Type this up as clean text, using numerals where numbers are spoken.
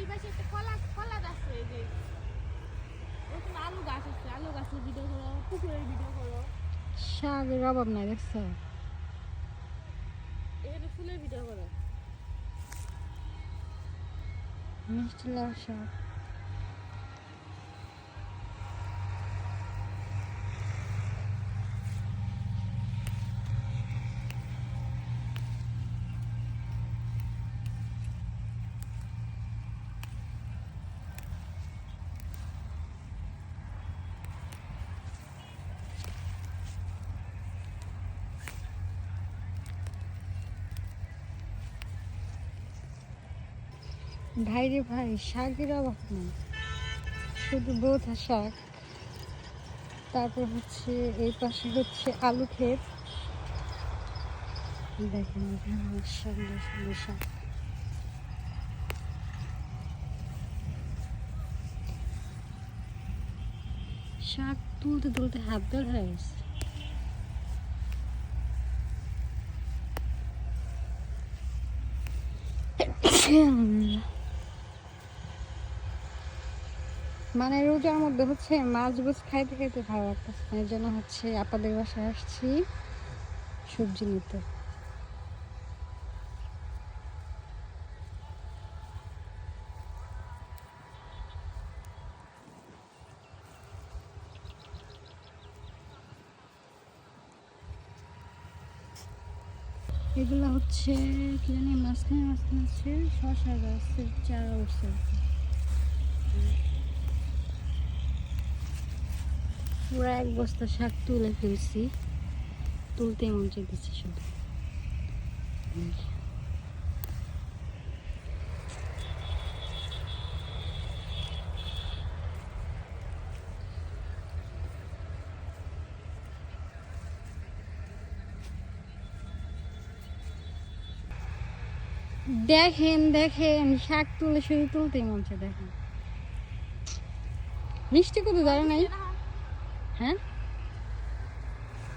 পাশে একটা কলা কলা গাছ আছে, এই যে এরকম আলু গাছ আছে, আলু গাছের ভিডিও করো, পুকুরের ভিডিও করো। শাকের অভাব নাই দেখছো। এখানে ফুলের ভিডিও করো। মিষ্টি লাউ শাক। ভাই রে ভাই, শাকের অভাব নেই, শুধু বোথা শাক। তারপর হচ্ছে এই পাশে হচ্ছে আলু ক্ষেত। দেখেন এখানে সুন্দর সুন্দর শাক। শাক তুলতে তুলতে হাত বের হয়ে গেছে। মানে রোজার মধ্যে হচ্ছে মাছ গোছ খাইতে খাইতে ভালো লাগতেছে, এর জন্য হচ্ছে আপাদের বাসায় আসছি সবজি নিতে। এগুলো হচ্ছে কি জানি মাঝখানে মাঝখানে হচ্ছে শসা গাছের চারা উঠছে। পুরো এক বস্তা শাক তুলে ফেলছি, তুলতে মন চাইতেছে শুধু। দেখেন দেখেন শাক তুলে শুধু তুলতেই মন চায়। দেখেন মিষ্টি কত দাঁড়া নাই। হ্যাঁ